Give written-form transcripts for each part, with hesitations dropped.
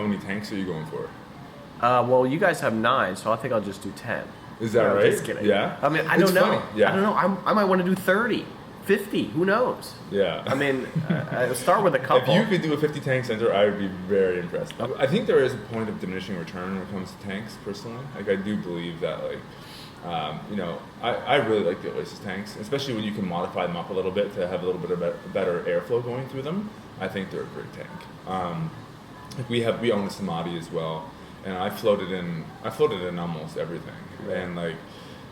how many tanks are you going for? Well, you guys have 9, so I think I'll just do 10. Is that No, right? Just kidding. Yeah. I mean, I It's don't know. funny. Yeah. I don't know. I might want to do 30, 50. Who knows? Yeah. I mean, I'll start with a couple. If you could do a 50 tank center, I would be very impressed. I think there is a point of diminishing return when it comes to tanks, personally. Like, I do believe that, like, I really like the Oasis tanks, especially when you can modify them up a little bit to have a little bit of better airflow going through them. I think they're a great tank. Like we own a Samadhi as well, and I floated in almost everything, and like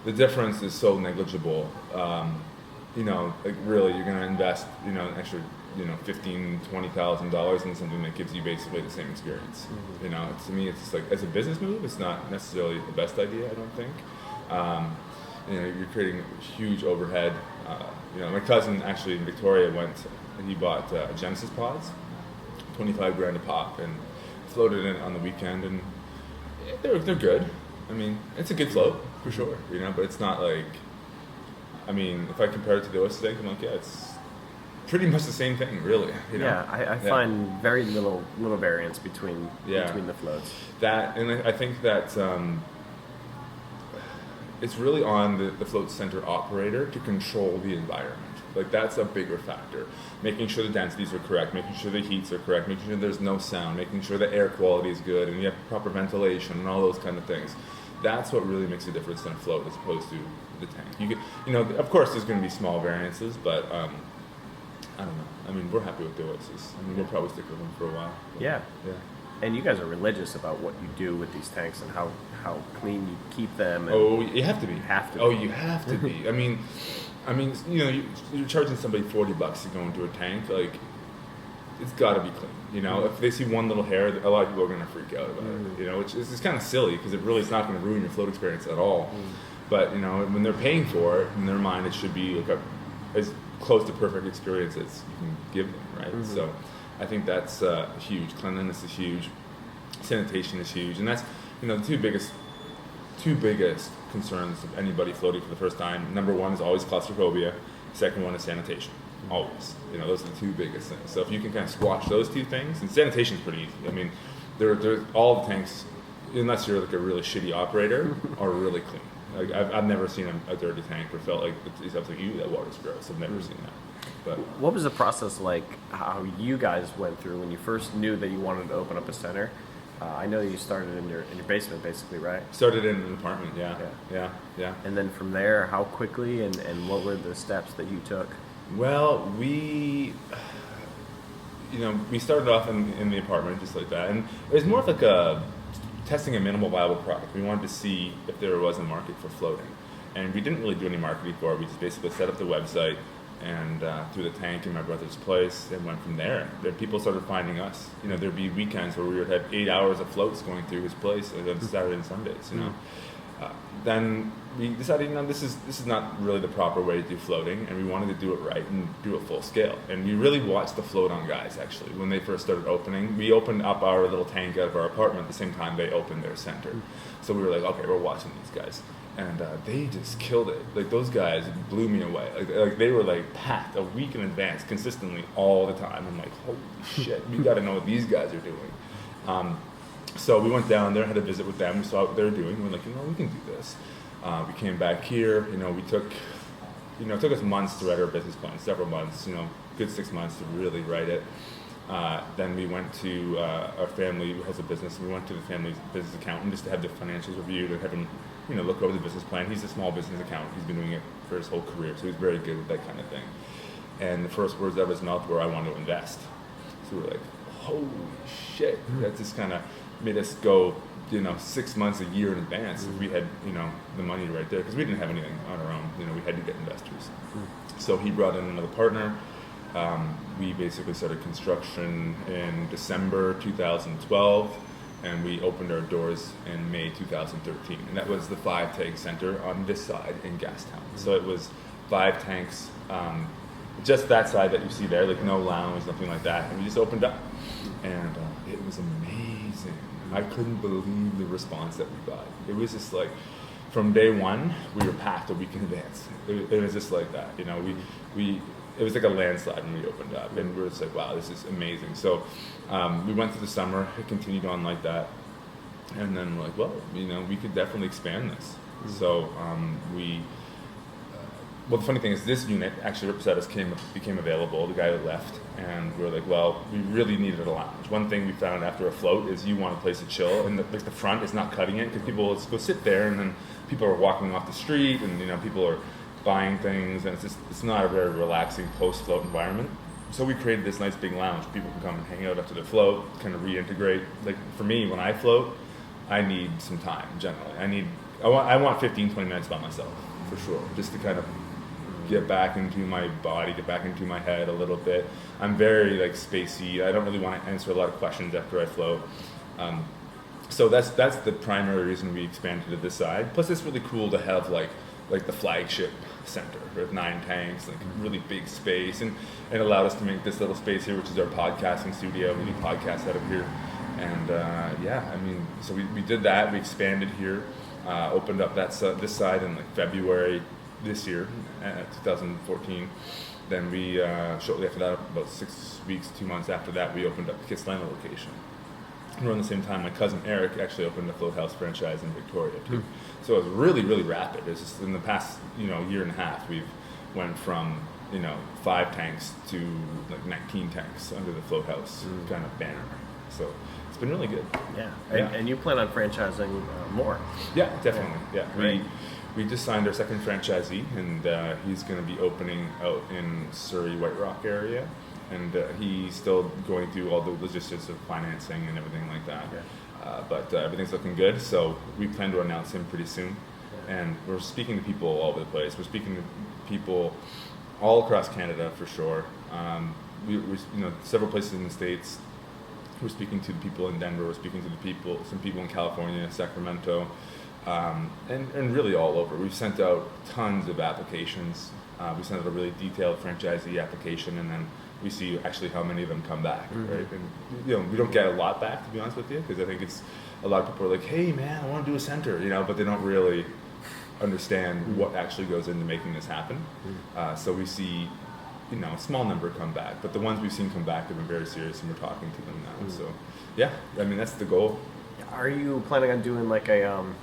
the difference is so negligible. Like really, you're gonna invest, an extra, $15,000-$20,000 in something that gives you basically the same experience. Mm-hmm. To me, it's just like, as a business move, it's not necessarily the best idea, I don't think. You're creating huge overhead. My cousin actually in Victoria went and he bought Genesis pods, $25,000 a pop, and floated in on the weekend, and they're good. I mean, it's a good float for sure, but it's not like, if I compare it to the Oasis tank, I'm like, yeah, it's pretty much the same thing, really. I find very little variance between the floats. That, and I think that it's really on the float center operator to control the environment. Like, that's a bigger factor. Making sure the densities are correct, making sure the heats are correct, making sure there's no sound, making sure the air quality is good, and you have proper ventilation and all those kind of things. That's what really makes a difference in a float as opposed to the tank. You could, of course, there's going to be small variances, but I don't know. We're happy with the Oasis. We'll probably stick with them for a while. Yeah. Yeah. And you guys are religious about what you do with these tanks and how clean you keep them. And you have to be. You have to be. Oh, you have to be. You're charging somebody $40 to go into a tank. Like, it's got to be clean. If they see one little hair, a lot of people are going to freak out about it. Which is kind of silly because it's not going to ruin your float experience at all. But when they're paying for it, in their mind, it should be like as close to perfect experience as you can give them, right? Mm-hmm. So I think that's huge. Cleanliness is huge. Sanitation is huge, and that's the two biggest concerns of anybody floating for the first time. Number one is always claustrophobia. Second one is sanitation. Always. Those are the two biggest things. So if you can kind of squash those two things, and sanitation is pretty easy. They're all the tanks, unless you're like a really shitty operator, are really clean. Like, I've never seen a dirty tank or felt like it's up to you that water's gross. I've never seen that. But what was the process like? How you guys went through when you first knew that you wanted to open up a center? I know you started in your basement, basically, right? Started in an apartment, yeah. And then from there, how quickly and what were the steps that you took? Well, we started off in the apartment just like that, and it was more of like testing a minimal viable product. We wanted to see if there was a market for floating, and we didn't really do any marketing for it. We just basically set up the website and threw the tank in my brother's place and went from there. Then people started finding us. There'd be weekends where we would have 8 hours of floats going through his place on Saturday and Sundays. Then we decided, this is not really the proper way to do floating, and we wanted to do it right and do it full scale. And we really watched the float on guys, actually. When they first started opening, we opened up our little tank out of our apartment at the same time they opened their center. So we were like, okay, we're watching these guys. And they just killed it. Like, those guys blew me away. Like they were like packed a week in advance, consistently all the time. I'm like, holy shit, we got to know what these guys are doing. So we went down there, had a visit with them. We saw what they were doing. We were like, we can do this. We came back here. We took, it took us months to write our business plan, several months. Good 6 months to really write it. Then we went to our family who has a business, and we went to the family's business accountant just to have the financials reviewed and have him, look over the business plan. He's a small business accountant. He's been doing it for his whole career, so he's very good with that kind of thing. And the first words out of his mouth were, I want to invest. So we were like, holy shit. That just kind of made us go, 6 months, a year in advance. If we had, the money right there, because we didn't have anything on our own. We had to get investors. So he brought in another partner. We basically started construction in December 2012, and we opened our doors in May 2013. And that was the 5-tank center on this side in Gastown. So it was 5 tanks, just that side that you see there, like no lounge, nothing like that. And we just opened up, and it was amazing. I couldn't believe the response that we got. It was just like, from day one, we were packed a week in advance. It was just like that. it was like a landslide when we opened up, and we were just like, wow, this is amazing. So we went through the summer, it continued on like that, and then we're like, well, we could definitely expand this. So well, the funny thing is, this unit actually beside us became available. The guy left, and we were like, well, we really needed a lounge. One thing we found after a float is you want a place to chill, and the front is not cutting it, because people will just go sit there, and then people are walking off the street, and people are buying things, and it's not a very relaxing post-float environment. So we created this nice big lounge. People can come and hang out after the float, kind of reintegrate. Like for me, when I float, I need some time generally. I want 15, 20 minutes by myself, for sure, just to kind of get back into my body, get back into my head a little bit. I'm very spacey. I don't really want to answer a lot of questions after I float. So that's the primary reason we expanded to this side. Plus, it's really cool to have like the flagship center with 9 tanks, really big space, and it allowed us to make this little space here, which is our podcasting studio. We do podcasts out of here, and so we did that. We expanded here, opened up this side in February this year, 2014. Then we shortly after that, about 6 weeks, 2 months after that, we opened up the Kitsilano location. Around the same time, my cousin Eric actually opened a Float House franchise in Victoria too. So it was really, really rapid. It's just in the past year and a half, we've went from 5 tanks to 19 tanks under the Float House kind of banner. So it's been really good. Yeah. And you plan on franchising more? Yeah, definitely. Yeah. Great. We just signed our second franchisee, and he's going to be opening out in Surrey, White Rock area, and he's still going through all the logistics of financing and everything like that. Yeah. But everything's looking good, so we plan to announce him pretty soon. Yeah. And we're speaking to people all over the place. We're speaking to people all across Canada for sure. We're several places in the States. We're speaking to the people in Denver. We're speaking to some people in California, Sacramento. And really all over. We've sent out tons of applications. We sent out a really detailed franchisee application, and then we see actually how many of them come back, right? And we don't get a lot back, to be honest with you, because I think it's a lot of people are like, hey man, I want to do a center, but they don't really understand what actually goes into making this happen. So we see a small number come back, but the ones we've seen come back have been very serious, and we're talking to them now. So yeah, that's the goal. Are you planning on doing a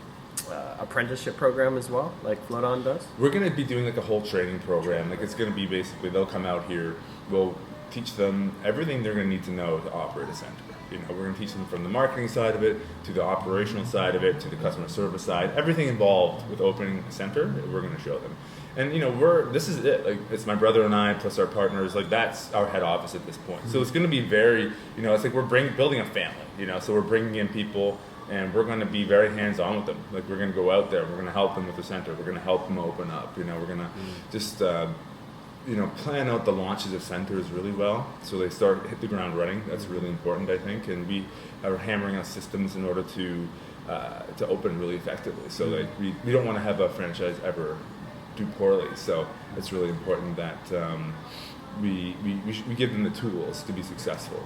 apprenticeship program as well, like Float On does? We're going to be doing a whole training program. It's going to be basically, they'll come out here, we'll teach them everything they're going to need to know to operate a center. We're going to teach them from the marketing side of it, to the operational side of it, to the customer service side, everything involved with opening a center, we're going to show them. And this is it. It's my brother and I plus our partners. That's our head office at this point. So it's going to be very, it's like we're building a family. So we're bringing in people, and we're going to be very hands-on with them. We're going to go out there. We're going to help them with the center. We're going to help them open up. We're going to just plan out the launches of centers really well, so they hit the ground running. That's really important, I think. And we are hammering out systems in order to open really effectively. So we don't want to have a franchise ever do poorly. So it's really important that we give them the tools to be successful.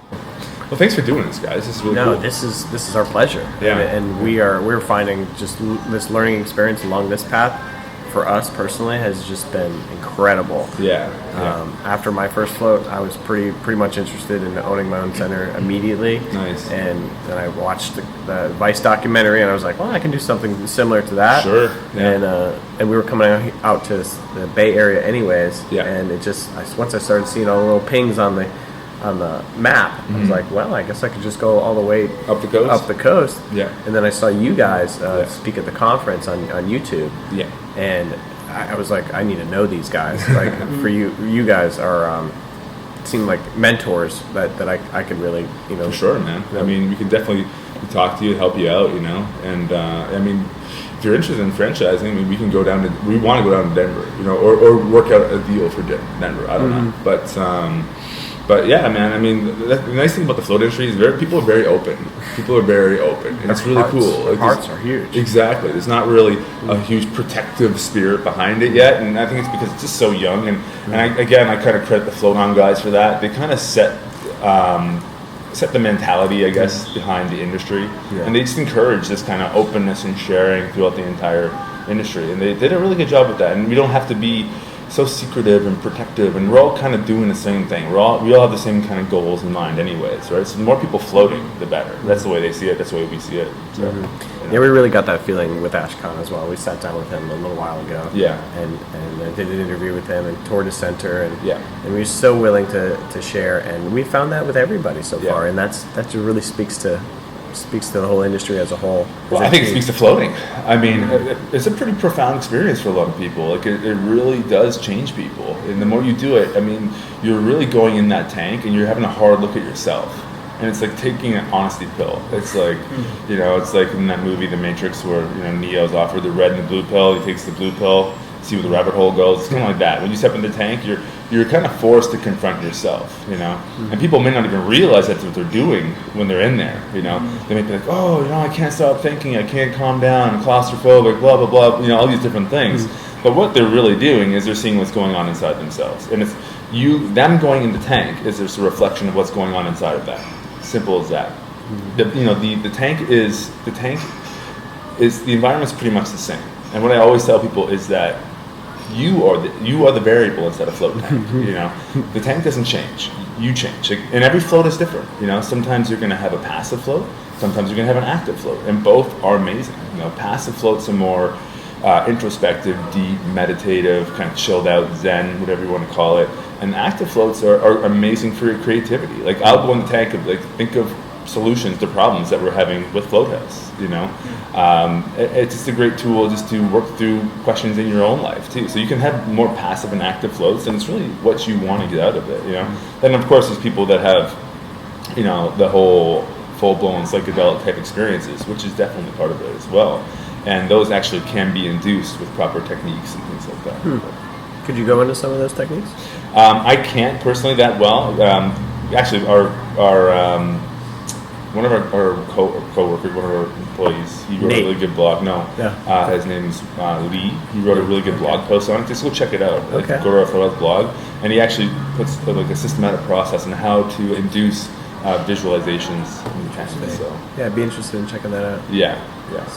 Well, thanks for doing this, guys. This is really cool. This is our pleasure. Yeah. And we're finding just this learning experience along this path for us personally has just been incredible. Yeah. After my first float, I was pretty much interested in owning my own center immediately. Nice. And then I watched the Vice documentary, and I was like, well, I can do something similar to that. Sure. Yeah. And we were coming out to the Bay Area anyways. Yeah. And once I started seeing all the little pings on the map, I was like, well, I guess I could just go all the way up the coast. Yeah. And then I saw you guys speak at the conference on YouTube. Yeah. And I was like, I need to know these guys. For you guys are seem like mentors that I could really For sure, man. I mean, we can definitely talk to you, help you out, And if you're interested in franchising, we can go down to. We want to go down to Denver, or work out a deal for Denver. I don't know, But yeah, man. The nice thing about the float industry is people are very open. People are very open, and it's really cool. Their hearts are huge. Exactly. There's not really a huge protective spirit behind it yet, and I think it's because it's just so young. And I kind of credit the Float On guys for that. They kind of set the mentality, I guess, behind the industry, and they just encourage this kind of openness and sharing throughout the entire industry. And they did a really good job with that. And we don't have to be so secretive and protective, and we're all kind of doing the same thing. We all have the same kind of goals in mind, anyways, right? So the more people floating, the better. That's the way they see it. That's the way we see it. So, Yeah, we really got that feeling with Ashcon as well. We sat down with him a little while ago. Yeah. And I did an interview with him and toured his center, and Yeah. and we were so willing to share, and we found that with everybody so Yeah. far, and that really speaks to the whole industry as a whole. Well, I think it speaks to floating. I mean, it's a pretty profound experience for a lot of people. Like, it really does change people. And the more you do it, I mean, you're really going in that tank and you're having a hard look at yourself. And it's like taking an honesty pill. It's like, you know, it's like in that movie, The Matrix, where, you know, Neo's offered the red and the blue pill. He takes the blue pill, see where the rabbit hole goes. It's kind of like that. When you step in the tank, you're kind of forced to confront yourself, you know? And people may not even realize that's what they're doing when they're in there, you know? They may be like, oh, you know, I can't stop thinking, I can't calm down, I'm claustrophobic, blah, blah, blah, you know, all these different things. But what they're really doing is they're seeing what's going on inside themselves. And it's them going in the tank is just a reflection of what's going on inside of that. Simple as that. The tank is the environment's pretty much the same. And what I always tell people is that you are the variable inside a float tank. You know, the tank doesn't change. You change, and every float is different. You know, sometimes you're going to have a passive float. Sometimes you're going to have an active float, and both are amazing. You know, passive floats are more introspective, deep, meditative, kind of chilled out, zen, whatever you want to call it. And active floats are amazing for your creativity. Like, I'll go in the tank and think of solutions to problems that we're having with Floathouse. You know, it's just a great tool just to work through questions in your own life too. So you can have more passive and active floats, and it's really what you want to get out of it. You know, then of course there's people that have, you know, the whole full-blown psychedelic type experiences, which is definitely part of it as well. And those actually can be induced with proper techniques and things like that. Could you go into some of those techniques? I can't personally that well. Actually, one of our co-workers, one of our employees, he wrote a really good blog. His name's Lee. He wrote a really good blog post on it. Just go check it out. Okay. Go to our Floathouse blog, and he actually puts a systematic process on how to induce visualizations in the tank. So yeah, I'd be interested in checking that out. Yeah.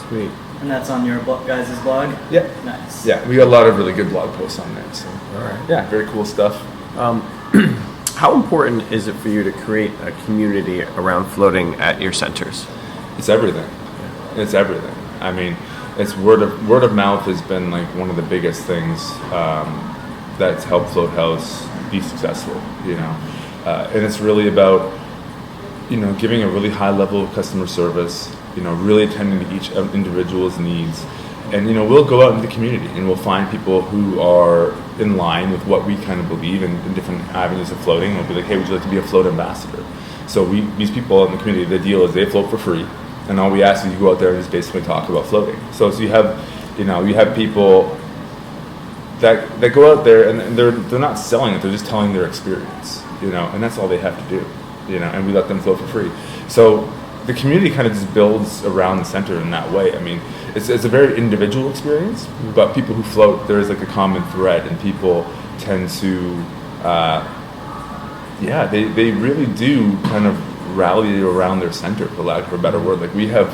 Sweet. And that's on your guys' blog? Yeah. Nice. Yeah, we got a lot of really good blog posts on there. So All right. yeah, very cool stuff. How important is it for you to create a community around floating at your centers? It's everything. It's everything. I mean, it's word of mouth has been like one of the biggest things that's helped Floathouse be successful. You know, and it's really about, you know, giving a really high level of customer service. You know, really attending to each individual's needs. And, you know, we'll go out into the community and we'll find people who are in line with what we kind of believe in different avenues of floating. We'll be like, hey, would you like to be a float ambassador? So these people in the community, the deal is they float for free. And all we ask is you go out there and just basically talk about floating. So you have people that go out there and they're not selling it, they're just telling their experience, you know, and that's all they have to do, you know, and we let them float for free. So the community kind of just builds around the center in that way. I mean, it's a very individual experience, but people who float, there is like a common thread, and people tend to, they really do kind of rally around their center, for lack of a better word. Like, we have,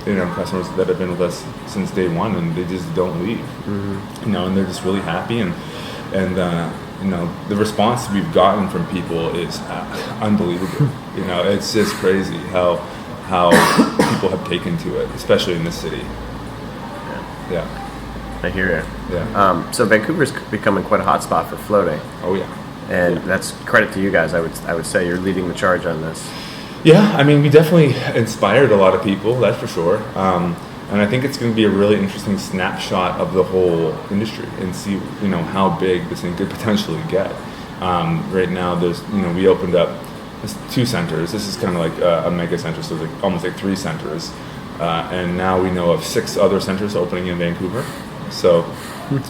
you know, customers that have been with us since day one, and they just don't leave. You know, and they're just really happy, and you know, the response we've gotten from people is unbelievable. You know, it's just crazy how people have taken to it, especially in this city. Yeah. I hear you. Yeah. So Vancouver's becoming quite a hot spot for floating. Oh yeah. And that's credit to you guys. I would say you're leading the charge on this. Yeah, I mean, we definitely inspired a lot of people, that's for sure. And I think it's going to be a really interesting snapshot of the whole industry and see, you know, how big this thing could potentially get. Right now, we opened up 2 centers. This is kind of like a mega center, so like almost like 3 centers. And now we know of 6 other centers opening in Vancouver. So,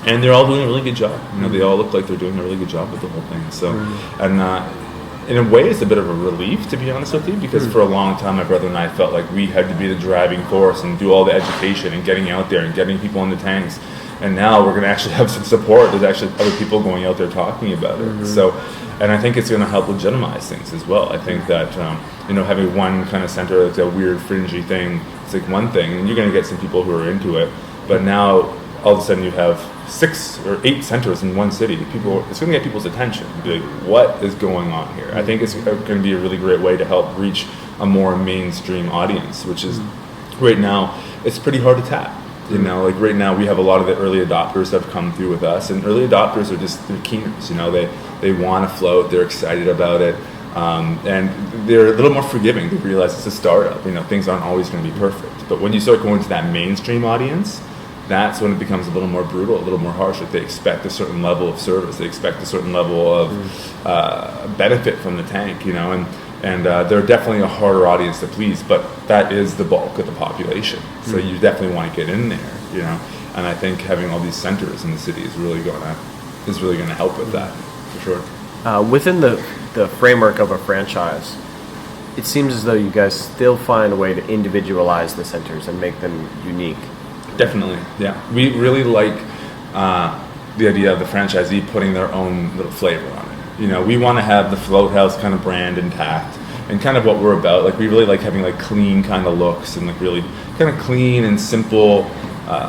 and they're all doing a really good job. You know, they all look like they're doing a really good job with the whole thing. So, and in a way, it's a bit of a relief, to be honest with you, because for a long time, my brother and I felt like we had to be the driving force and do all the education and getting out there and getting people in the tanks. And now we're going to actually have some support. There's actually other people going out there talking about it. So, and I think it's going to help legitimize things as well. I think that, you know, having one kind of center that's a weird, fringy thing, it's like one thing, and you're going to get some people who are into it. But now all of a sudden you have 6 or 8 centers in one city. It's going to get people's attention. Be like, what is going on here? I think it's going to be a really great way to help reach a more mainstream audience, which is right now it's pretty hard to tap. You know, like right now we have a lot of the early adopters that have come through with us, and early adopters are they're keeners. You know, they want to float, they're excited about it, and they're a little more forgiving. They realize it's a startup. You know, things aren't always going to be perfect. But when you start going to that mainstream audience, that's when it becomes a little more brutal, a little more harsh. Like they expect a certain level of service, they expect a certain level of benefit from the tank. You know, and they're definitely a harder audience to please, but that is the bulk of the population. So you definitely want to get in there, you know. And I think having all these centers in the city is really going to help with that, for sure. Within the framework of a franchise, it seems as though you guys still find a way to individualize the centers and make them unique. Definitely, yeah. We really like the idea of the franchisee putting their own little flavor on it. You know, we want to have the Float House kind of brand intact, and kind of what we're about. Like we really like having like clean kind of looks and like really kind of clean and simple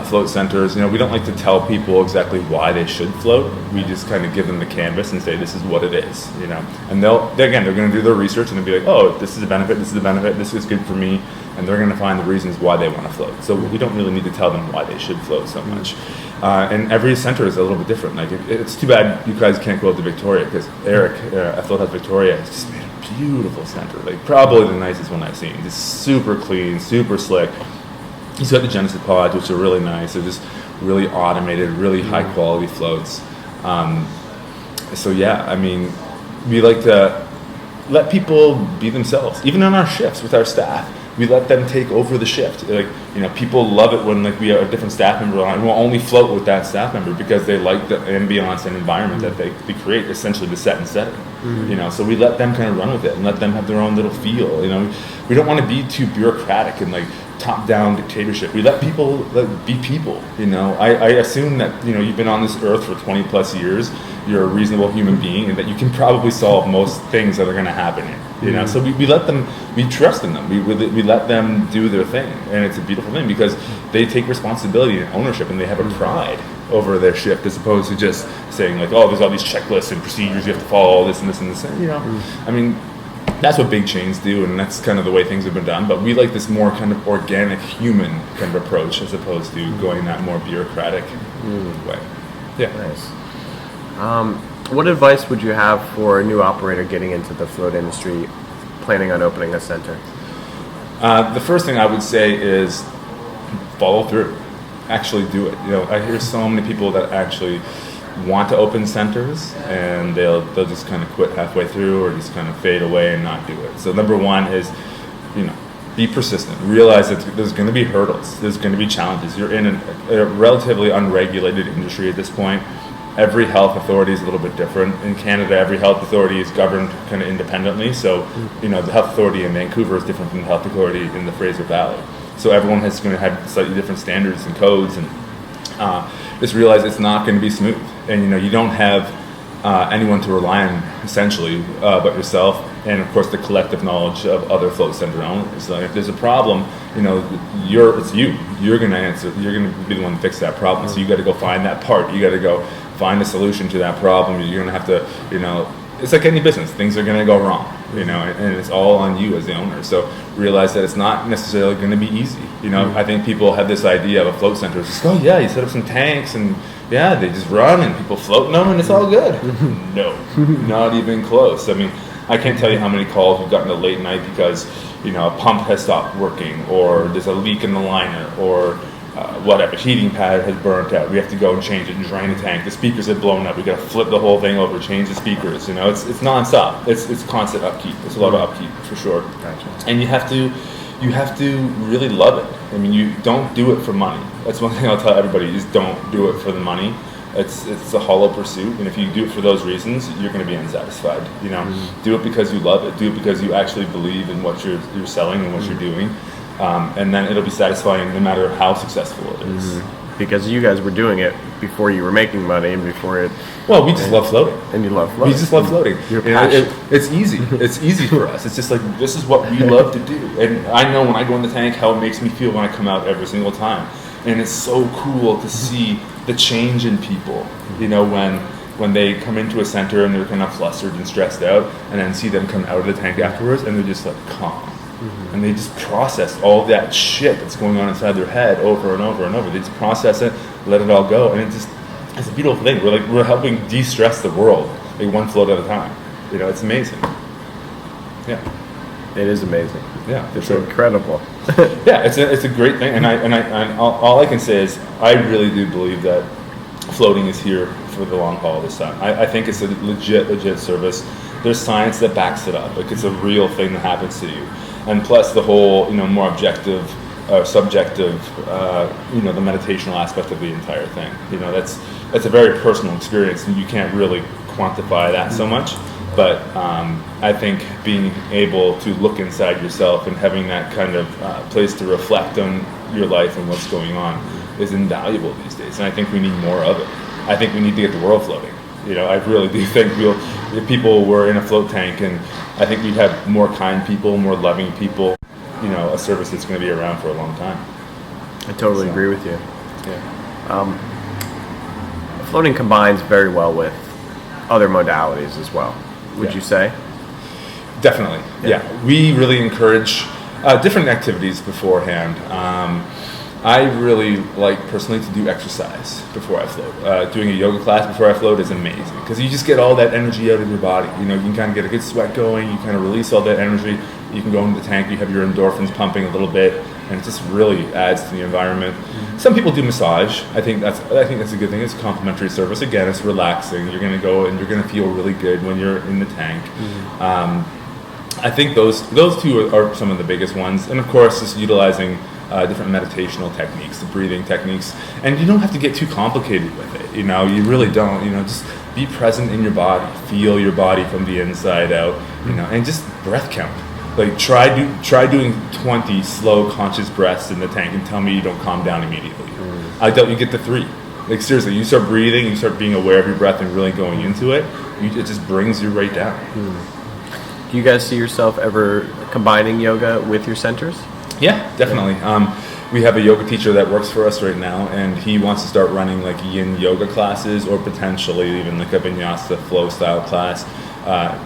float centers. You know, we don't like to tell people exactly why they should float. We just kind of give them the canvas and say this is what it is. You know, and they're going to do their research and they'll be like, oh, this is a benefit, this is a benefit, this is good for me, and they're going to find the reasons why they want to float. So we don't really need to tell them why they should float so much. And every center is a little bit different. Like it's too bad you guys can't go up to Victoria, because Eric at Float House Victoria has just made a beautiful center. Like probably the nicest one I've seen. Just super clean, super slick. He's got the Genesis pods, which are really nice. They're just really automated, really high quality floats. So yeah, I mean, we like to let people be themselves. Even on our shifts with our staff, we let them take over the shift. Like, you know, people love it when like we have a different staff member on, and we'll only float with that staff member because they like the ambiance and environment that they create, essentially the set and setting. You know, so we let them kind of run with it and let them have their own little feel. You know, we don't want to be too bureaucratic and like top-down dictatorship. We let people be people. You know, I assume that, you know, you've been on this earth for 20 plus years, you're a reasonable human being, and that you can probably solve most things that are going to happen here. You know, so we let them, we trust in them, we let them do their thing, and it's a beautiful thing because they take responsibility and ownership, and they have a pride over their shift, as opposed to just saying like, oh, there's all these checklists and procedures you have to follow, all this and this and this. You know, I mean, that's what big chains do, and that's kind of the way things have been done. But we like this more kind of organic, human kind of approach, as opposed to going that more bureaucratic way. Yeah. Nice. What advice would you have for a new operator getting into the float industry, planning on opening a center? The first thing I would say is follow through. Actually do it. You know, I hear so many people that actually want to open centers, and they'll just kind of quit halfway through or just kind of fade away and not do it. So number one is, you know, be persistent. Realize that there's going to be hurdles. There's going to be challenges. You're in a relatively unregulated industry at this point. Every health authority is a little bit different. In Canada, every health authority is governed kind of independently. So, you know, the health authority in Vancouver is different from the health authority in the Fraser Valley. So everyone is going to have slightly different standards and codes, and just realize it's not going to be smooth. And, you know, you don't have anyone to rely on, essentially, but yourself, and of course the collective knowledge of other float center owners. So if there's a problem, you know, it's you. You're going to answer. You're going to be the one to fix that problem. So you got to go find that part. You got to go find a solution to that problem. You're going to have to, you know, it's like any business. Things are going to go wrong, you know, and it's all on you as the owner. So realize that it's not necessarily going to be easy. You know, I think people have this idea of a float center. It's just, oh yeah, you set up some tanks and yeah, they just run and people float in them and it's all good. No, not even close. I mean, I can't tell you how many calls we've gotten at late night because, you know, a pump has stopped working, or there's a leak in the liner, or whatever, heating pad has burnt out. We have to go and change it and drain the tank. The speakers have blown up. We got to flip the whole thing over, change the speakers. You know, it's nonstop. It's constant upkeep. It's a lot of upkeep for sure. Gotcha. And you have to really love it. I mean, you don't do it for money. That's one thing I'll tell everybody. You just don't do it for the money. It's a hollow pursuit, and if you do it for those reasons, you're going to be unsatisfied. You know, do it because you love it. Do it because you actually believe in what you're selling and what you're doing. And then it'll be satisfying no matter how successful it is. Because you guys were doing it before you were making money and before it... Well, we just love floating. And you love floating. We just love floating. Your you know, passion. it's easy. It's easy for us. It's just like, this is what we love to do. And I know when I go in the tank how it makes me feel when I come out every single time. and it's so cool to see the change in people. You know, when they come into a center and they're kind of flustered and stressed out, and then see them come out of the tank afterwards and they're just like calm. And they just process all that shit that's going on inside their head over and over and over. They just process it, let it all go, and it's a beautiful thing. We're helping de-stress the world, like one float at a time. You know, it's amazing. Yeah, It is amazing. yeah, for It's sure. incredible. Yeah, it's a great thing, and all I can say is I really do believe that floating is here for the long haul this time. I think it's a legit service. There's science that backs it up. Like, it's a real thing that happens to you. And plus the whole, you know, more objective, subjective, you know, the meditational aspect of the entire thing. You know, that's a very personal experience, and you can't really quantify that so much. But I think being able to look inside yourself and having that kind of place to reflect on your life and what's going on is invaluable these days. And I think we need more of it. I think we need to get the world floating. You know, I really do think if people were in a float tank, and I think we'd have more kind people, more loving people, you know, a service that's going to be around for a long time. I totally agree with you. Yeah. Floating combines very well with other modalities as well. Would you say? Definitely. Yeah. We really encourage different activities beforehand. I really like personally to do exercise before I float. Doing a yoga class before I float is amazing because you just get all that energy out of your body. You know, you can kind of get a good sweat going. You kind of release all that energy. You can go into the tank. You have your endorphins pumping a little bit, and it just really adds to the environment. Some people do massage. I think that's a good thing. It's a complimentary service. Again, it's relaxing. You're going to go and you're going to feel really good when you're in the tank. I think those two are some of the biggest ones, and of course, just utilizing different meditational techniques, the breathing techniques, and you don't have to get too complicated with it. You know, you really don't. You know, just be present in your body, feel your body from the inside out. You know, and just breath count. Like try doing 20 slow, conscious breaths in the tank, and tell me you don't calm down immediately. I doubt you get to 3. Like, seriously, you start breathing, you start being aware of your breath and really going into it. It just brings you right down. Do you guys see yourself ever combining yoga with your centers? Yeah, definitely. We have a yoga teacher that works for us right now, and he wants to start running like yin yoga classes, or potentially even like a vinyasa flow style class,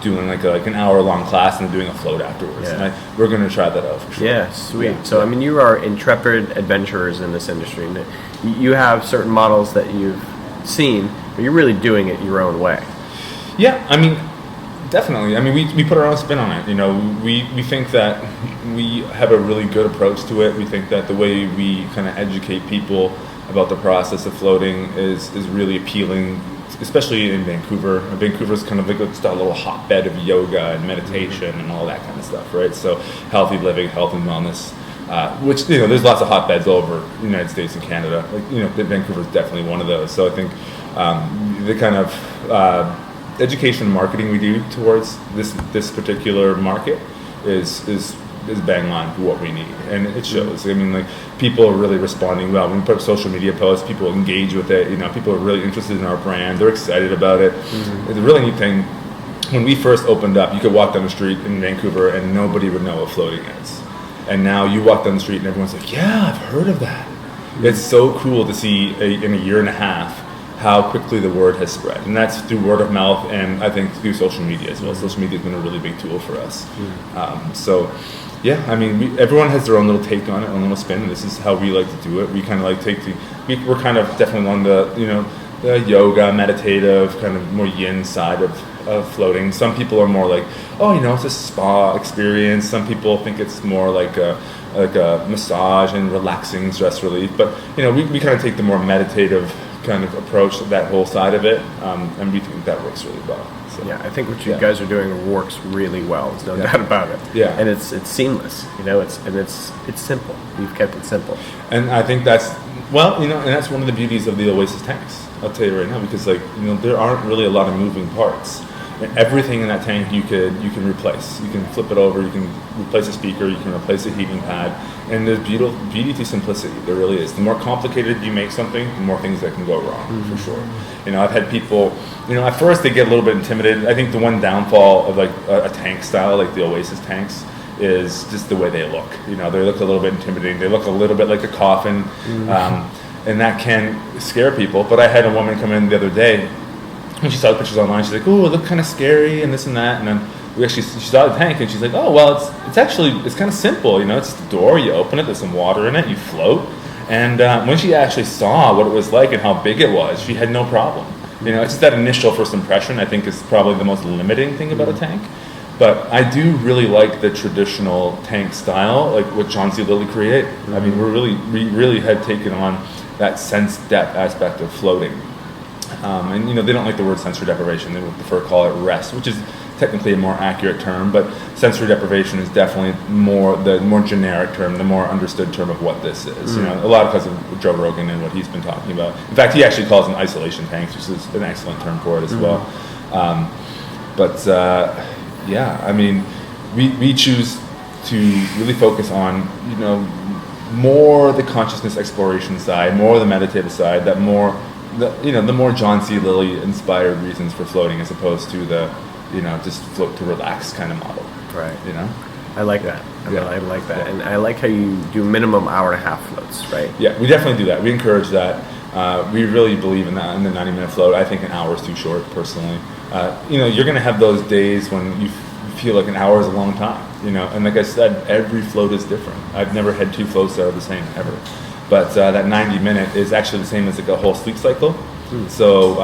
doing like an hour-long class and doing a float afterwards. Yeah. And we're going to try that out for sure. Yeah, sweet. Yeah. So, I mean, you are intrepid adventurers in this industry. You have certain models that you've seen, but you're really doing it your own way. Yeah, I mean, definitely. I mean, we put our own spin on it. You know, we think that we have a really good approach to it. We think that the way we kind of educate people about the process of floating is really appealing, especially in Vancouver. Vancouver's kind of like just a little hotbed of yoga and meditation and all that kind of stuff, right? So healthy living, health and wellness, which, you know, there's lots of hotbeds all over the United States and Canada. Like, you know, Vancouver's definitely one of those. So I think the kind of education and marketing we do towards this particular market is bang on for what we need, and it shows. I mean, like, people are really responding well. When we put up social media posts, people engage with it. You know, people are really interested in our brand. They're excited about it. It's a really neat thing. When we first opened up, you could walk down the street in Vancouver and nobody would know what floating is. And now you walk down the street and everyone's like, yeah, I've heard of that. It's so cool to see in a year and a half how quickly the word has spread, and that's through word of mouth, and I think through social media as well. Social media has been a really big tool for us. So, yeah, I mean, everyone has their own little take on it, own little spin, and this is how we like to do it. We kind of like we're kind of definitely on the, you know, the yoga, meditative, kind of more yin side of floating. Some people are more like, oh, you know, it's a spa experience. Some people think it's more like a massage and relaxing stress relief. But, you know, we kind of take the more meditative kind of approach to that whole side of it, and we think that works really well. So, yeah, I think what you guys are doing works really well. There's no doubt about it. Yeah, and it's seamless. You know, it's simple. You've kept it simple. And I think that's, well, you know, and that's one of the beauties of the Oasis tanks. I'll tell you right now, because, like, you know, there aren't really a lot of moving parts. And everything in that tank you can replace. You can flip it over. You can replace a speaker. You can replace a heating pad. And there's beauty to simplicity. There really is. The more complicated you make something, the more things that can go wrong, for sure. You know, I've had people, you know, at first they get a little bit intimidated. I think the one downfall of like a tank style, like the Oasis tanks, is just the way they look. You know, they look a little bit intimidating. They look a little bit like a coffin, and that can scare people. But I had a woman come in the other day, and she saw the pictures online. She's like, "Oh, it looked kind of scary," and this and that. And then she saw the tank, and she's like, "Oh, well, it's kind of simple. You know, it's the door. You open it. There's some water in it. You float." And when she actually saw what it was like and how big it was, she had no problem. You know, it's just that initial first impression, I think, is probably the most limiting thing about a tank. But I do really like the traditional tank style, like what John C. Lilly create. I mean, we really had taken on that sense depth aspect of floating. And, you know, they don't like the word sensory deprivation. They would prefer to call it rest, which is technically a more accurate term, but sensory deprivation is definitely the more generic term, the more understood term of what this is. You know, a lot because of Joe Rogan and what he's been talking about. In fact, he actually calls them isolation tanks, which is an excellent term for it as well. Yeah, I mean, we choose to really focus on, you know, more the consciousness exploration side, more the meditative side, the more John C. Lilly inspired reasons for floating, as opposed to the, you know, just float to relax kind of model. Right. You know? I like that. I like that. And I like how you do minimum hour and a half floats, right? Yeah, we definitely do that. We encourage that. We really believe in that, in the 90-minute float. I think an hour is too short, personally. You know, you're going to have those days when you feel like an hour is a long time, you know? And like I said, every float is different. I've never had two floats that are the same, ever. But that 90-minute is actually the same as like a whole sleep cycle. So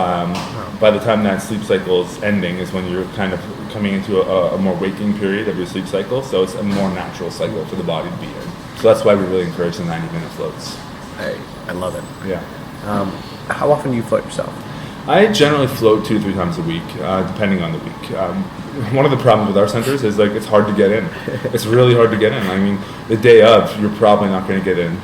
by the time that sleep cycle is ending is when you're kind of coming into a more waking period of your sleep cycle. So it's a more natural cycle for the body to be in. So that's why we really encourage the 90-minute floats. I love it. Yeah. How often do you float yourself? I generally float 2 to 3 times a week, depending on the week. One of the problems with our centers is like it's hard to get in. It's really hard to get in. I mean, the day of, you're probably not going to get in.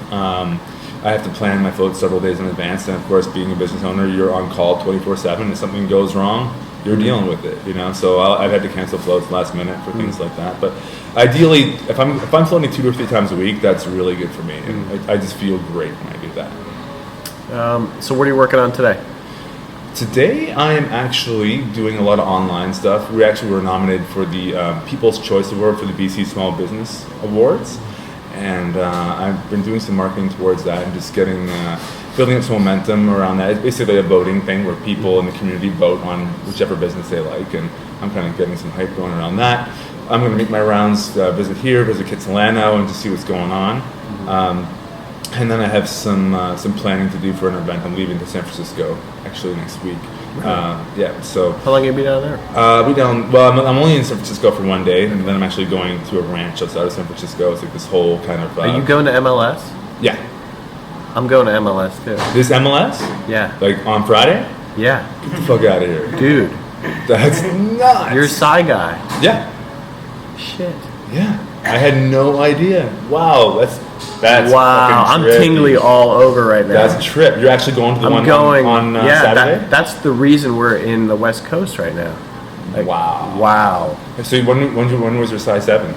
I have to plan my floats several days in advance, and of course, being a business owner, you're on call 24/7. If something goes wrong, you're dealing with it. You know, so I've had to cancel floats last minute for things like that. But ideally, if I'm floating 2 or 3 times a week, that's really good for me, and I just feel great when I do that. So what are you working on today? Today, I am actually doing a lot of online stuff. We actually were nominated for the People's Choice Award for the BC Small Business Awards. And I've been doing some marketing towards that and just building up some momentum around that. It's basically a voting thing where people in the community vote on whichever business they like, and I'm kind of getting some hype going around that. I'm going to make my rounds, visit Kitsilano, and just see what's going on. And then I have some planning to do for an event. I'm leaving to San Francisco actually next week. Yeah. So how long have you been down there? I'm only in San Francisco for 1 day, and then I'm actually going to a ranch outside of San Francisco. It's like this whole kind of. Are you going to MLS? Yeah. I'm going to MLS too. This MLS? Yeah. Like on Friday? Yeah. Get the fuck out of here, dude. That's nuts. You're a Psy guy. Yeah. Shit. Yeah. I had no idea. Wow. That's wow, I'm tingly all over right now. That's a trip. You're actually going to the one on Saturday? That's the reason we're in the West Coast right now. Like, wow. So when was your size 7?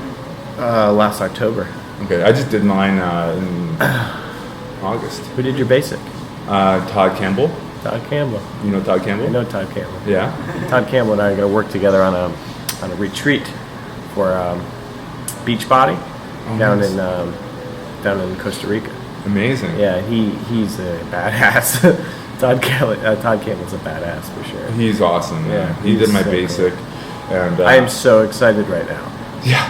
Last October. Okay, I just did mine in August. Who did your basic? Todd Campbell. Todd Campbell. You know Todd Campbell? I know Todd Campbell. Yeah. Todd Campbell and I are going to work together on a retreat for Beachbody down in Costa Rica. Amazing. Yeah, he's a badass. Todd Campbell's a badass for sure. He's awesome. Yeah, he did my so basic, cool. And I am so excited right now. Yeah,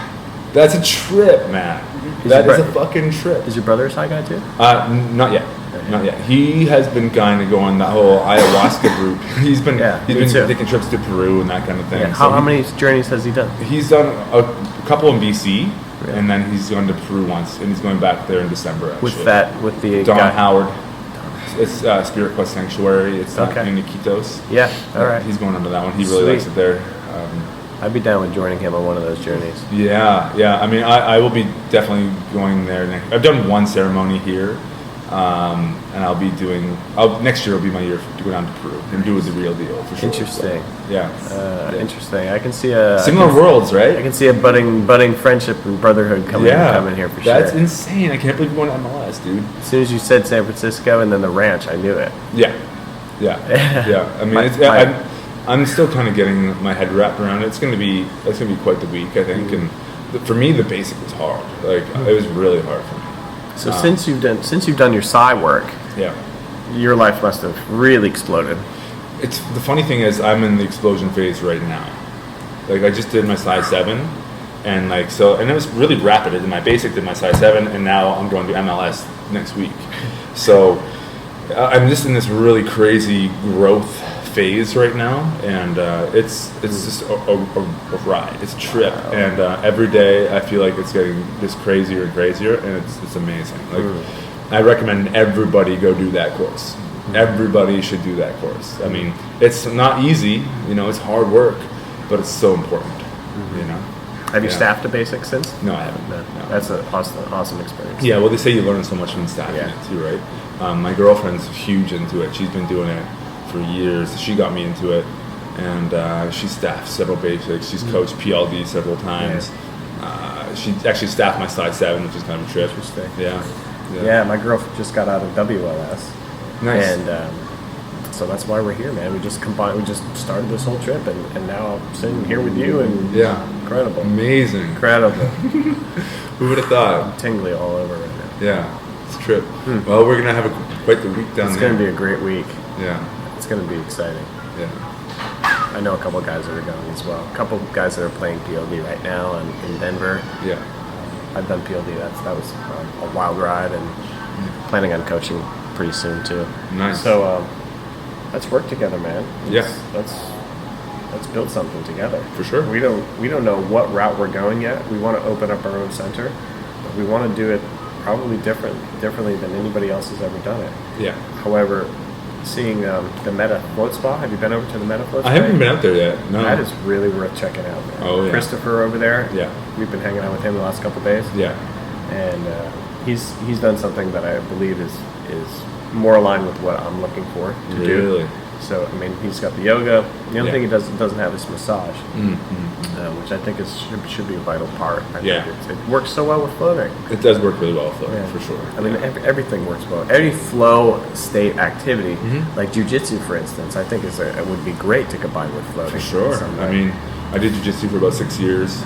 that's a trip, man. That is a fucking trip. Is your brother a Psy guy too? Not yet. Not yet. He has been kind of going that whole ayahuasca route. He's been taking trips to Peru and that kind of thing. Yeah. How many journeys has he done? He's done a couple in BC. Really? And then he's gone to Peru once, and he's going back there in December. Actually. With the Don guy? Howard. It's Spirit Quest Sanctuary. It's in Iquitos. Yeah, all right. He's going under that one. He really likes it there. I'd be down with joining him on one of those journeys. Yeah. I mean, I will be definitely going there next. I've done one ceremony here, and I'll be doing. Next year will be my year to go down to Peru and do the real deal for sure. Interesting. So, yeah. Interesting. I can see similar worlds, right? I can see a budding friendship and brotherhood coming here for sure. That's insane. I can't believe you're going to MLS, dude. As soon as you said San Francisco and then the ranch, I knew it. Yeah. I mean, I'm still kind of getting my head wrapped around it. It's gonna be quite the week, I think, and for me, the basic was hard. Like it was really hard for me. So since you've done your psi work, Yeah. your life must have really exploded. It's the funny thing is I'm in the explosion phase right now. Like I just did my size 7, and like so, and it was really rapid. I did my basic, did my size 7, and now I'm going to MLS next week. So I'm just in this really crazy growth phase right now, and it's just a ride. It's a trip, and every day I feel like it's getting just crazier and crazier, and it's amazing. Like I recommend everybody go do that course. Everybody should do that course. I mean, it's not easy, it's hard work, but it's so important, Have you staffed a basic since? No, I haven't. No. That's an awesome experience. Yeah, well, they say you learn so much from staffing it too, right? My girlfriend's huge into it. She's been doing it for years. She got me into it, and she staffed several basics. She's coached PLD several times. She actually staffed my size 7, which is kind of a trip. Interesting. Yeah, my girl just got out of WLS. Nice. And so that's why we're here, man. We just started this whole trip, and now I'm sitting here with you, and incredible. Amazing. Incredible. Who would have thought? I'm tingly all over right now. Yeah, it's a trip. Well, we're going to have quite the week down It's there. going to be a great week. Yeah. It's going to be exciting. Yeah. I know a couple of guys that are going as well. A couple of guys that are playing PLD right now in Denver. Yeah. I've done PLD. That was a wild ride, and planning on coaching pretty soon too. Nice. So let's work together, man. Let's build something together. For sure. We don't know what route we're going yet. We want to open up our own center, but we want to do it probably differently than anybody else has ever done it. Yeah. However, seeing the Meta Float Spa. Have you been over to the Meta Float Spa? I haven't been out there yet. No. That is really worth checking out, man. Oh, yeah. Christopher over there. Yeah. We've been hanging out with him the last couple of days. Yeah. And he's done something that I believe is more aligned with what I'm looking for to do. Really? So I mean, he's got the yoga. The only Yeah. thing he doesn't have is massage, Mm-hmm. which I think should be a vital part. I Yeah. think it works so well with floating. It does work really well, floating, Yeah. for sure. I mean, everything works well. Any flow state activity, Mhm. like jujitsu, for instance, I think it would be great to combine with floating. For sure. in some I way. mean, I did jiu-jitsu for about 6 years.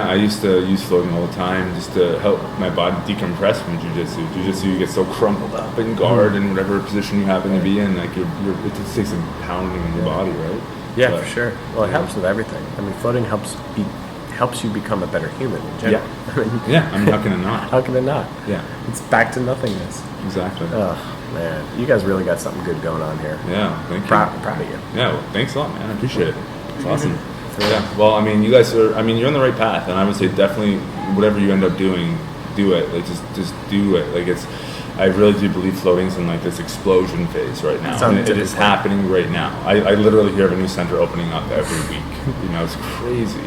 I used to use floating all the time just to help my body decompress from jiu-jitsu. Jiu-jitsu, you get so crumpled up in guard in whatever position you happen to be in. Like it just takes some pounding in your body, right? Yeah, But- for sure. Well, it helps with everything. I mean, floating helps you become a better human in general. I mean, Yeah, I mean, how can it not? how can it not? Yeah, It's back to nothingness. exactly. Oh man, you guys really got something good going on here. Yeah, thank you. Proud of you. Yeah, well, thanks a lot, man. I appreciate it. It's awesome. Yeah, well, I mean, you guys are, you're on the right path, and I would say definitely whatever you end up doing, do it. Like, just do it. Like, I really do believe floating's in like this explosion phase right now. And it is happening right now. I literally hear of a new center opening up every week. It's crazy.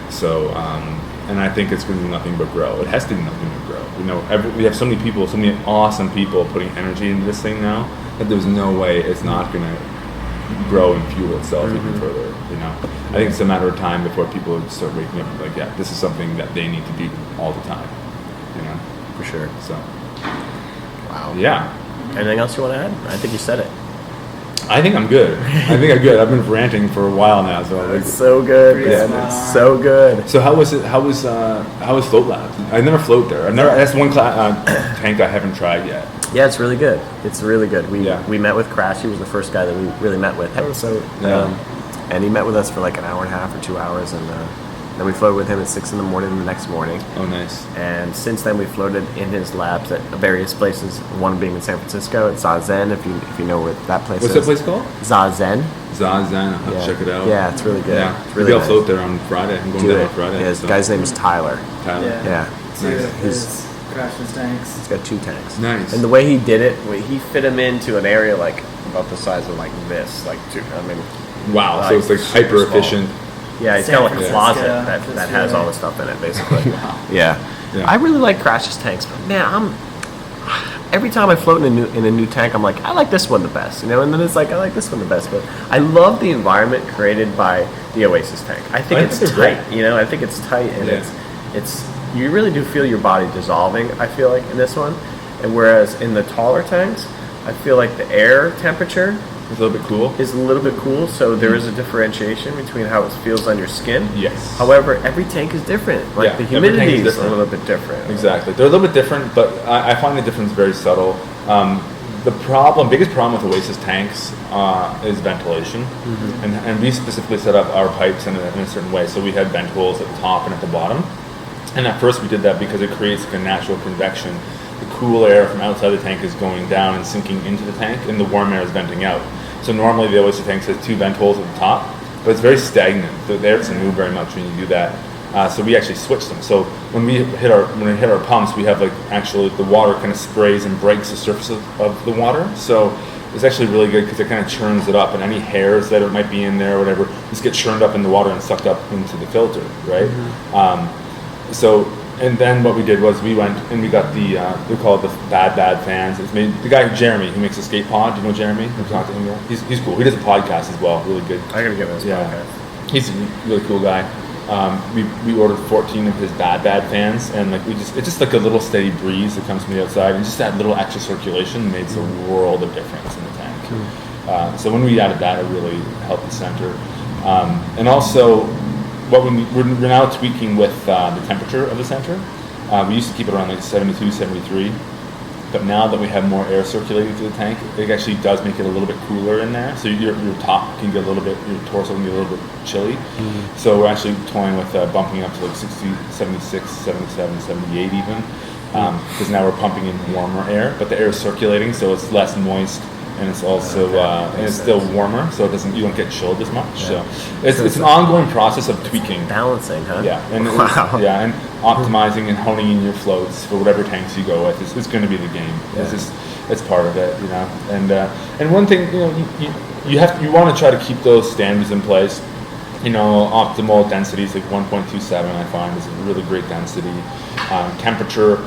So, and I think it's going to do nothing but grow. It has to do nothing but grow. We have so many people, so many awesome people putting energy into this thing now that there's no way it's not going to grow and fuel itself even further. I think it's a matter of time before people start waking up like, yeah, this is something that they need to do all the time. For sure. So, Wow. yeah. Anything else you want to add? I think you said it. I think I'm good. I've been ranting for a while now, so It's so good, Yeah. man. It's so good. So how was it? How was Float Labs? I never float there. That's one tank I haven't tried yet. Yeah, it's really good. It's really good. Yeah. We met with Crash. He was the first guy that we really met with. So, Yeah. and he met with us for like an hour and a half or 2 hours, and then we floated with him at 6 a.m. the next morning. Oh, nice. And since then, we floated in his labs at various places. One being in San Francisco at Zazen, if you know where that place What's is. that place called? Zazen. Zazen. I'll have Yeah. to check it out. Yeah, it's really good. Yeah. It's really Maybe I'll nice. float there on Friday. I'm going Do there it. on Friday. Yeah, his so. guy's name is Tyler. Tyler. Yeah. Two Nice. of his Crash's tanks. He's got 2 tanks. Nice. And the way he did it, he fit him into an area like about the size of like this, like 2. I mean, Wow. like, So it's like super hyper efficient. small. Yeah, he's San got like a Francisco, closet just that has really- all the stuff in it, basically. Wow. Yeah. Yeah. I really like Crash's tanks, but man, every time I float in a new tank, I'm like, I like this one the best, and then it's like I like this one the best. But I love the environment created by the Oasis tank. I think it's they're tight. great. I think it's tight, and Yeah. it's you really do feel your body dissolving. I feel like in this one, and whereas in the taller tanks, I feel like the air temperature It's a little bit cool. is a little bit cool, so there is a differentiation between how it feels on your skin. Yes. However, every tank is different. Like the every tank humidity is a different. little bit different. Exactly. They're a little bit different, but I find the difference very subtle. The biggest problem with Oasis tanks is ventilation, and we specifically set up our pipes in a certain way. So we had vent holes at the top and at the bottom. And at first we did that because it creates like a natural convection. The cool air from outside the tank is going down and sinking into the tank, and the warm air is venting out. So normally the Oasis tank has 2 vent holes at the top, but it's very stagnant. The air doesn't move very much when you do that. So we actually switched them. So when we hit our pumps, we have like actually the water kind of sprays and breaks the surface of the water. So it's actually really good because it kind of churns it up, and any hairs that it might be in there or whatever just get churned up in the water and sucked up into the filter, right? And then what we did was we went and we got we call it the bad fans. It's made the guy Jeremy who makes a skate pod. Do you know Jeremy? I've talked to him. He's cool. He does a podcast as well. Really good. I gotta give him this podcast. He's a really cool guy. We ordered 14 of his bad fans, and like it's just like a little steady breeze that comes from the outside, and just that little extra circulation made a world of difference in the tank. So when we added that, it really helped the center, and also. We're now tweaking with the temperature of the center. We used to keep it around like 72, 73, but now that we have more air circulating through the tank, it actually does make it a little bit cooler in there. So your top can get a little bit, your torso can get a little bit chilly. So we're actually toying with bumping up to like 60, 76, 77, 78 even, because now we're pumping in warmer air, but the air is circulating, so it's less moist. And it's also and it's still warmer, so you don't get chilled as much. So it's an ongoing process of tweaking, balancing, huh? Yeah, and and optimizing and honing in your floats for whatever tanks you go with. It's going to be the game. It's part of it, And one thing, you want to try to keep those standards in place. Optimal densities like 1.27, I find is a really great density. Temperature,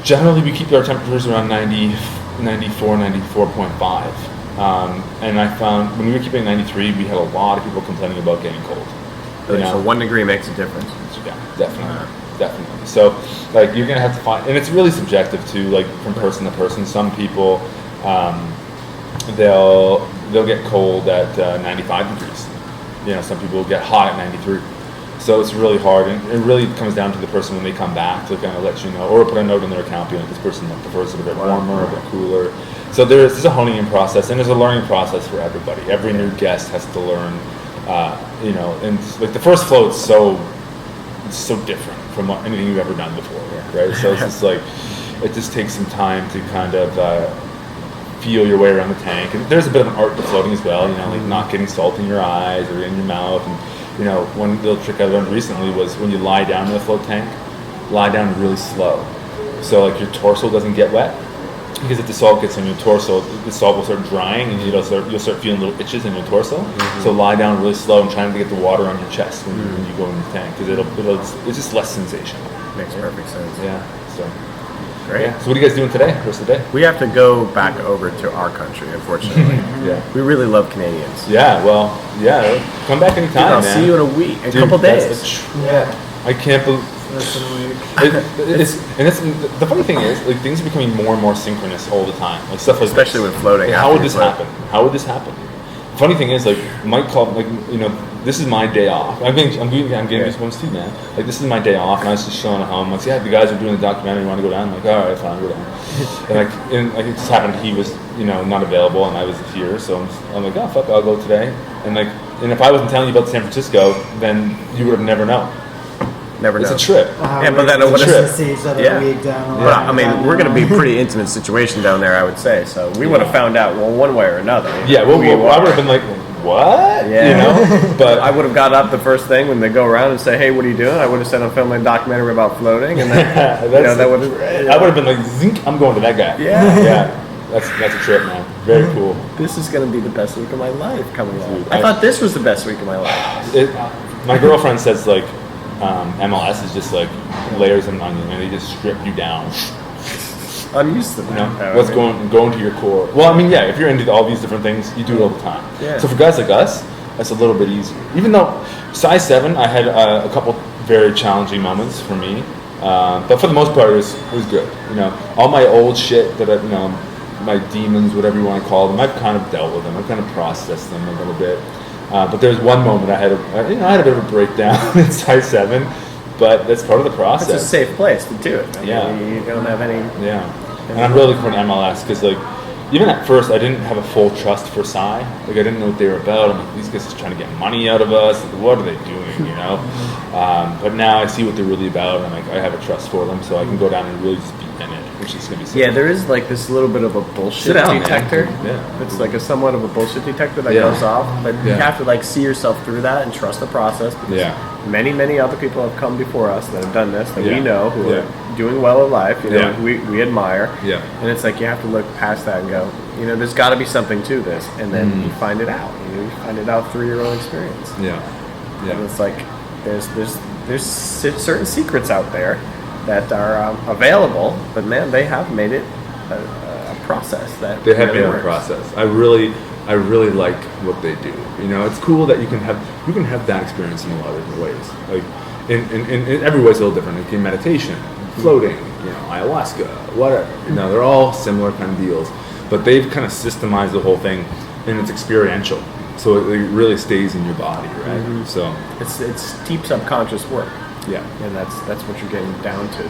generally we keep our temperatures around 94, 94.5. And I found when we were keeping 93, we had a lot of people complaining about getting cold. So 1 degree makes a difference. Yeah, definitely. So like you're gonna have to find, and it's really subjective too, like from person to person. Some people, they'll get cold at 95 degrees. Some people get hot at 93. So it's really hard, and it really comes down to the person when they come back to kind of let you know, or put a note in their account, this person prefers it a bit warmer, a bit cooler. So there's a honing in process, and there's a learning process for everybody. Every new guest has to learn, and like the first float's so different from anything you've ever done before, right? So it's just like, it just takes some time to kind of feel your way around the tank, and there's a bit of an art to floating as well, like not getting salt in your eyes or in your mouth. And one little trick I learned recently was when you lie down in the float tank, lie down really slow. So like your torso doesn't get wet, because if the salt gets on your torso, the salt will start drying, and you'll start feeling little itches in your torso. So lie down really slow and trying to get the water on your chest when you go in the tank, because it's just less sensation. Makes perfect sense. Yeah. So. Great. Yeah. So what are you guys doing today? Rest of the day? We have to go back over to our country, unfortunately. We really love Canadians. Yeah. Well. Yeah. Come back anytime. I'll man. see you in a week, a couple days. I can't believe. It's the funny thing is, like, things are becoming more and more synchronous all the time. Like stuff like especially this. with floating. Like, how would this happen? How would this happen? The funny thing is, like, Mike called, like, this is my day off. I'm getting goosebumps too, man. Like, this is my day off, and I was just chilling at home. Like, the guys are doing the documentary. You want to go down? I'm like, all right, fine, go down. and it just happened. He was, not available, and I was here, so I'm like, oh fuck, I'll go today. And if I wasn't telling you about San Francisco, then you would have never known. Never know. It's a trip. But then it's a trip. See each other a week down the Well, I mean, we're going to be a pretty intimate situation down there, I would say. So we would have found out, one way or another. Yeah, well, I would have been like, what? Yeah. But I would have got up the first thing when they go around and say, hey, what are you doing? I would have said I'm filming a documentary about floating. And then, I would have been like, zink, I'm going to that guy. Yeah. That's a trip, man. Very cool. This is going to be the best week of my life coming up. I thought this was the best week of my life. My girlfriend says, like, MLS is just like layers of an onion, and they just strip you down. I'm used to that. What's going to your core. Well, I mean, yeah, if you're into all these different things, you do it all the time. Yeah. So for guys like us, that's a little bit easier. Even though size 7, I had a couple very challenging moments for me, but for the most part, it was good. All my old shit that my demons, whatever you want to call them. I've kind of dealt with them. I've kind of processed them a little bit. But there was one moment I had a bit of a breakdown in size 7, but that's part of the process. It's a safe place to do it. Yeah. You don't have any. Yeah. And I'm really looking for an MLS because, like, even at first, I didn't have a full trust for Psy. Like, I didn't know what they were about. I'm like, these guys are trying to get money out of us. Like, what are they doing, you know? But now I see what they're really about, and like, I have a trust for them, so I can go down and really just be in it, which is going to be sick. Yeah, there is like this little bit of a bullshit detector. Man. Yeah. It's like a somewhat of a bullshit detector that Yeah. goes off, but you Yeah. have to like see yourself through that and trust the process. Because Yeah. many other people have come before us that have done this that Yeah. we know who Yeah. are doing well in life. You know, Yeah. we admire. Yeah. And it's like you have to look past that and go, you know, there's got to be something to this, and then you find it out. You know, you find it out through your own experience. Yeah. Yeah. And it's like there's certain secrets out there that are available, but man, they have made it a process that They have really been a works. process. I really like what they do. You know, it's cool that you can have that experience in a lot of different ways. Like in every way, it's a little different. Like in meditation, floating, you know, ayahuasca, whatever. You know, they're all similar kind of deals, but they've kind of systemized the whole thing, and it's experiential. So it really stays in your body, right? Mm-hmm. So It's deep subconscious work, yeah, and that's what you're getting down to.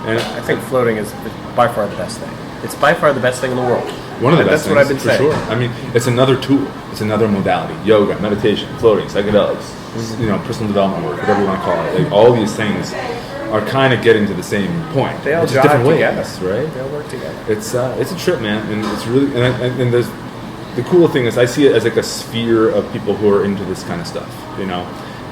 and I think floating is by far the best thing. It's by far the best thing in the world. one of the best That's what I've been things, for saying. sure. I mean, it's another tool. It's another modality. Yoga, meditation, floating, psychedelics, you know, personal development work, whatever you want to call it. Like, all these things are kind of getting to the same point. They all It's just jive different together. ways, right? They all work together. It's a trip, man, and it's really and there's the cool thing is I see it as like a sphere of people who are into this kind of stuff, you know,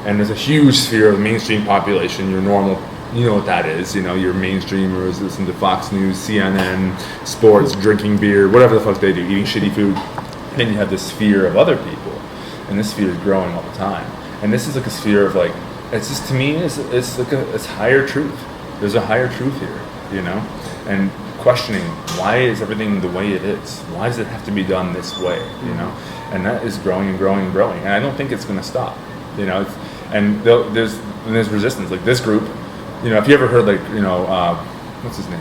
and there's a huge sphere of the mainstream population, your normal, you know what that is, you know, your mainstreamers, listen to Fox News, CNN, sports, drinking beer, whatever the fuck they do, eating shitty food. Then you have this sphere of other people, and this sphere is growing all the time. And this is like a sphere of like, it's just, to me, it's like it's higher truth. There's a higher truth here, you know, and questioning why is everything the way it is? Why does it have to be done this way, you know? And that is growing and growing and growing, and I don't think it's going to stop, you know. And there's resistance, like this group. You know, if you ever heard, like, you know, what's his name?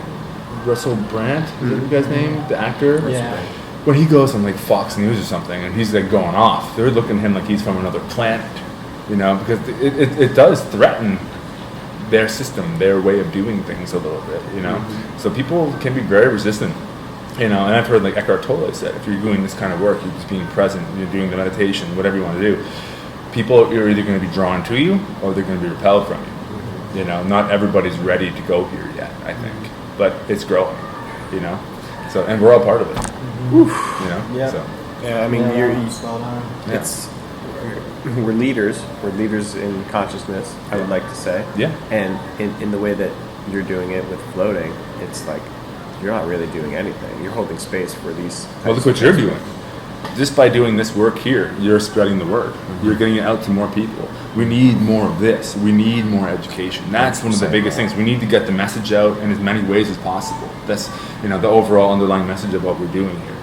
Russell Brand? Is that the guy's name? The actor? Yeah. When he goes on, like, Fox News or something, and he's, like, going off, they're looking at him like he's from another planet, you know, because it does threaten their system, their way of doing things a little bit, you know? Mm-hmm. So people can be very resistant, you know, and I've heard, like, Eckhart Tolle said, if you're doing this kind of work, you're just being present, you're doing the meditation, whatever you want to do, people are either going to be drawn to you or they're going to be repelled from you. You know, not everybody's ready to go here yet, I think, but it's growing, you know. So, and we're all part of it, you know. Yeah. So, Yeah, I mean, Yeah, spot on. yeah. we're leaders. We're leaders in consciousness, I would like to say. Yeah. And in the way that you're doing it with floating, it's like you're not really doing anything. You're holding space for these. Well, look what you're doing. Just by doing this work here, you're spreading the word. You're getting it out to more people. We need more of this. We need more education. That's one of the biggest things. We need to get the message out in as many ways as possible. That's, you know, the overall underlying message of what we're doing here.